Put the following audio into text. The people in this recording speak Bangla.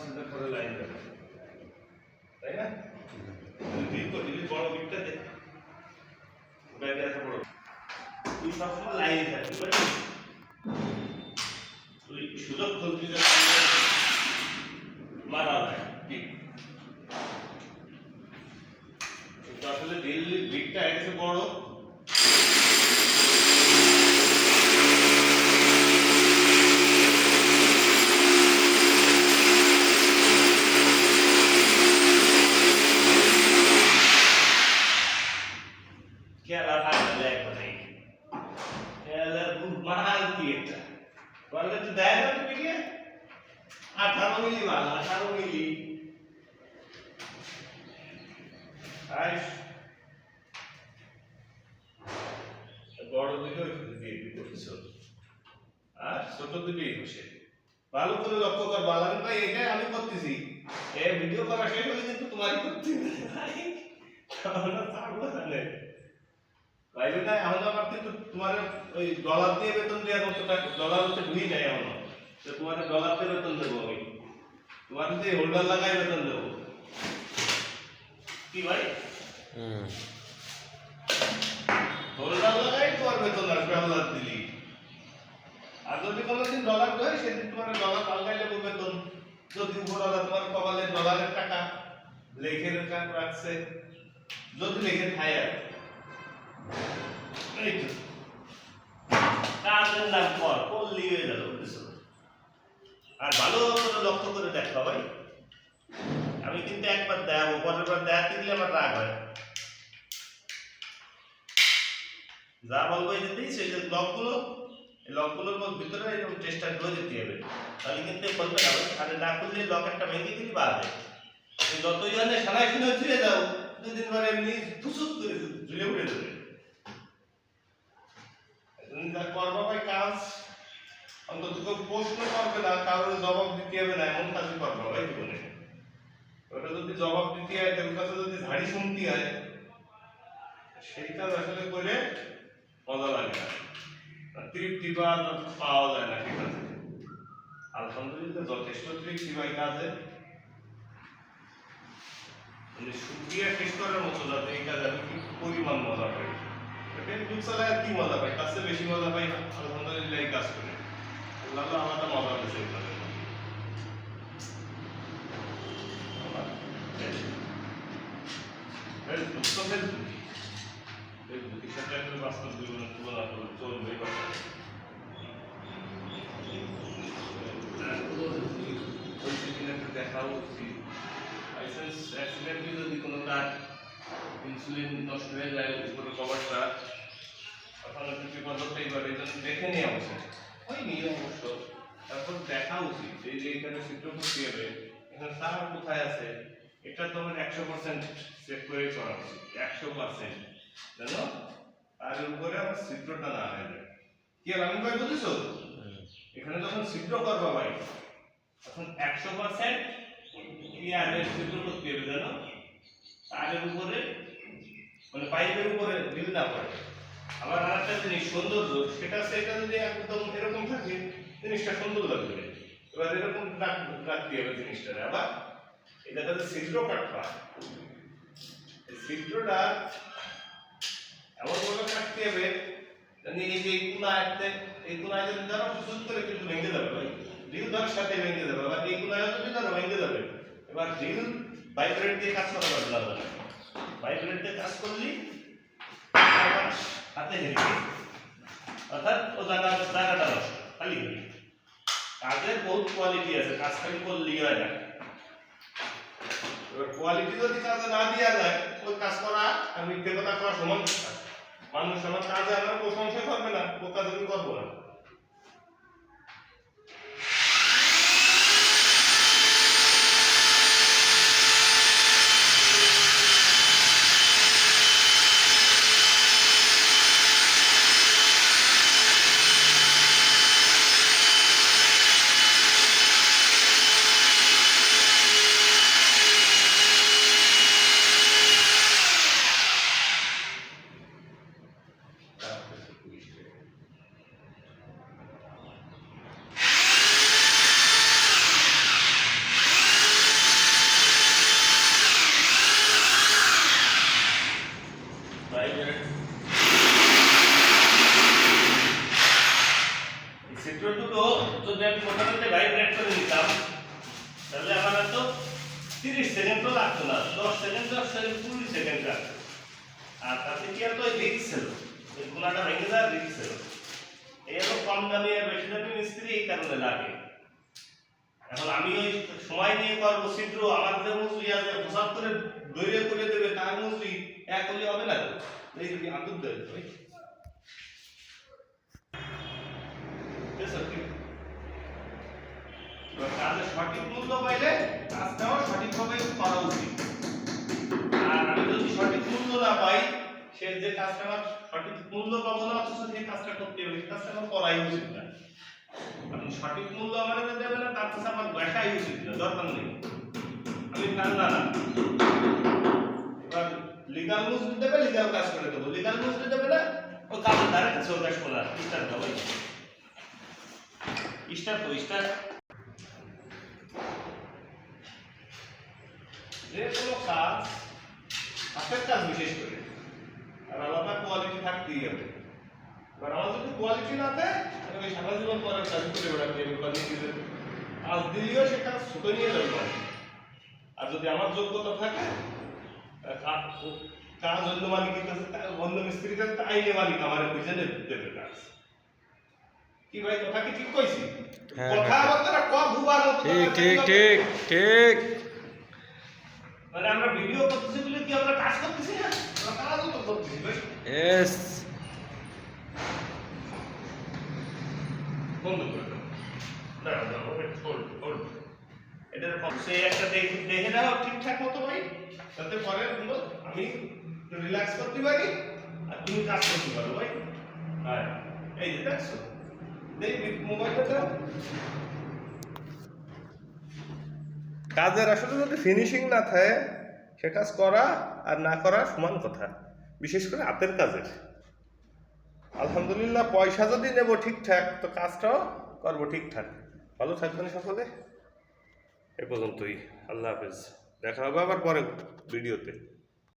সেটা করে লাইন দেবে, তাই না? বিল করবি, বড় বিলটা দে, ওটাকে এত বড় তুই সবসময় লাইনে থাকবি, বুঝলি? তুই সুযোগ খুঁজবি যে মারা যায় ঠিক। আসলে দিল্লির বিটটা এসে বড়, খেলা ভালো একবারে খেলা খুব মাল কি একটা বললে তো দেয় না তুমি কে 18 মিলি মাল 18 মিলি আইস বড় দিকে দিয়ে দিতেছো আর ছোট দিকেই বসে ভালো করে লক্ষ্য কর বালান ভাই এটা আমি করতেছি এই ভিডিও করা শেষ হলে কিন্তু তোমারই করতে ভাই আমরা ছাড়বো না ভাইবে না এখন আমার কিন্তু তোমার ওই ডলার দিয়ে বেতন দেওয়ার মতো টাকা ডলার হচ্ছে ঢুই নাই এখনো তো তোমার ডলার দিয়ে বেতন দেবো আমি তোমার যে হোল্ডার লাগাই বেতন দেবো কি ভাই হোল্ডার লাগাই তোমার বেতন আসবে ডলার দিলি আর যদি কোনোদিন ডলার দেয় সেদিন তোমার ডলার পাল্টাই দেবো বেতন যদি উপরওয়ালা তোমার কপালে ডলারের টাকা লেখে রাখছে যদি লেখে খায় আর এই তো কাজের নাম কর করলি হয়ে গেল বুঝছো আর ভালো করে লক্ষ্য করে দেখো ভাই আমি কিন্তু একবার দেখাবো পরের বার দেখাতে দিলে আমার রাগ হয় যা বলবো এই যেতেই সেই যে লকগুলোর ভিতরে এরকম চেষ্টা করে দিতে হবে তাহলে কিন্তু বলবে না আরে না করলে লক একটা ভেঙে দিলি বাদে যতই জানে সারাই শুনে ঝুলে যাও দুদিন পরে এমনি ফুসুক করে ঝুলে উঠে যাবে করবো ভাই কাজ অন্তত কেউ প্রশ্ন করবে না কারোর জবাব দিতে হবে না এমন কাজই করবো ভাই জীবনে ওটা যদি জবাব দিতে হয় তোর কাছে যদি ঝাড়ি শুনতে হয় সেই কাজ আসলে করে মজা লাগে না তৃপ্তি পাওয়া যায় না ঠিক আছে আলহামদুলিল্লাহ যথেষ্ট তৃপ্তি পাই কাজে মানে শুক্রিয়া শেষ করার মতো যাতে এই কাজে আমি কি পরিমাণ মজা পাই ফেসবুক চালায় আর কি মজা পাই তার চেয়ে বেশি মজা পাই আলহামদুলিল্লাহ এই কাজ করে আল্লাহ আলাদা মজা পেয়েছে এই কাজের ফেসবুকের সাথে আসলে বাস্তব জীবনের তুলনা করে চলবে দেখা উচিত লাইসেন্স অ্যাক্সিডেন্টলি যদি কোনো কাজ ইনসুলিন নষ্ট হয়ে যায় উপরে কভারটা তখন একটু বিপদ হতেই পারে এই জন্য দেখে নেওয়া উচিত হয়নি অবশ্য তারপর দেখা উচিত এই যে এখানে চিত্র ভর্তি হবে এখানে তার কোথায় আছে এটা তোমার 100% চেক করে করা উচিত 100% জানো তার উপরে আমার চিত্রটা না হয়ে যায় কি আমি ভাই বুঝেছো এখানে যখন চিত্র করবা ভাই তখন 100% ক্লিয়ারের চিত্র করতে হবে জানো তারের উপরে মানে পাইপের উপরে বিল না পড়ে আবার আরেকটা জিনিস সৌন্দর্য সেটা যদি একদম এরকম থাকে জিনিসটা সুন্দর লাগবে এবার এরকম রাখতে হবে জিনিসটা আবার এটা যদি ছিদ্র কাটবা এই ছিদ্রটা এমন ভাবে কাটতে হবে জানি এই যে এই কোনায় যদি ধরো সুন্দর করে কিন্তু ভেঙে যাবে ভাই ড্রিল ধরার সাথে ভেঙে যাবে আবার এই কোনায় যদি ধরো ভেঙে যাবে এবার ড্রিল ভাইব্রেট দিয়ে কাজ করা যাবে না ভাইব্রেট দিয়ে কাজ করলি হাতে হেরে অর্থাৎ ও জায়গাটা নষ্ট খালি হয়ে কাজের বহুত কোয়ালিটি আছে কাজ খালি করলেই হয় না এবার কোয়ালিটি যদি কাজে না দেওয়া যায় ওই কাজ করা আর মিথ্যে কথা করা সমান মানুষ আমার কাজে আমার প্রশংসা করবে না ও কাজ আমি করবো না 30 সেকেন্ডও লাগতো না, 10 সেকেন্ড 20 সেকেন্ড লাগতো। আর তাতে কি আর তো রিস্ক ছিল, ওই কোনাটা ভেঙে যাওয়ার রিস্ক ছিল। এই হলো কম দামি আর বেশি দামি মিস্ত্রি এই কারণে লাগে। এখন আমি ওই সময় নিয়ে করবো ছিদ্র, আমার যে মজুরি আছে হিসাব করে দৈর্ঘ্য করে দেবে, তার মজুরি এক হলে হবে না তো। এই যদি আতুর দেয় ওই কাজের সঠিক মূল্য পাইলে কাজটাও সঠিকভাবে করা উচিত। আর আমি যদি সঠিক মূল্য না পাই, সে যে কাজটা আমার সঠিক মূল্য পাবো না, অথচ সেই কাজটা করতে হবে, সেই কাজটা আমার করাই উচিত না। আপনি সঠিক মূল্য আমার দেবেন না, তার কাছে আমার দেখাই উচিত না, দরকার নেই। আমি কান্না না, এবার লিগাল মজুরি দেবে, লিগাল কাজ করে দেবো, লিগাল মজুরি দেবে না, ও কাজের ধারে কাছে ওর কাজ করা স্টার্ট হবে, স্টার্ট তো স্টার্ট। যে কোনো কাজ, হাতের কাজ বিশেষ করে, আর আলাদা কোয়ালিটি থাকতেই হবে। এবার আমার যদি কোয়ালিটি না থাকে, আমি সারা জীবন পরে কাজ করে বেড়াতে হবে, কাজ দিলেও সে কাজ ছুটে নিয়ে যাবে। আর যদি আমার যোগ্যতা থাকে, কাজ অন্য মালিকের কাছে, অন্য মিস্ত্রির কাছে, আইনে মালিক আমার বুঝে দেবে কাজ। কি ভাই, কথা কি ঠিক কইছি? কথাবার্তা কম ভুবার মতো। ঠিক ঠিক ঠিক ঠিক। মানে আমরা ভিডিও করতেছি বলে কি আমরা কাজ করতেছি না? আমরা কাজও তো করতেছি ভাই। यस বন্ধ করে দাও। দাঁড়াও দাঁড়াও, হোল্ড হোল্ড। এটা সে একটা দেখে নাও ঠিকঠাক মতো ভাই, যাতে পরে আমি রিল্যাক্স করতে পারি আর তুমি কাজ করতে পারো ভাই। হ্যাঁ, এই যে দেখছো, দেখবি মোবাইলটা দাও। কাজের আসলে যদি ফিনিশিং না থাকে, সে কাজ করা আর না করা সমান কথা, বিশেষ করে হাতের কাজের। আলহামদুলিল্লাহ, পয়সা যদি নেব ঠিকঠাক, তো কাজটাও করবো ঠিকঠাক। ভালো থাকবেন সকলে, এ পর্যন্তই। আল্লাহ হাফেজ, দেখা হবে আবার পরে ভিডিওতে।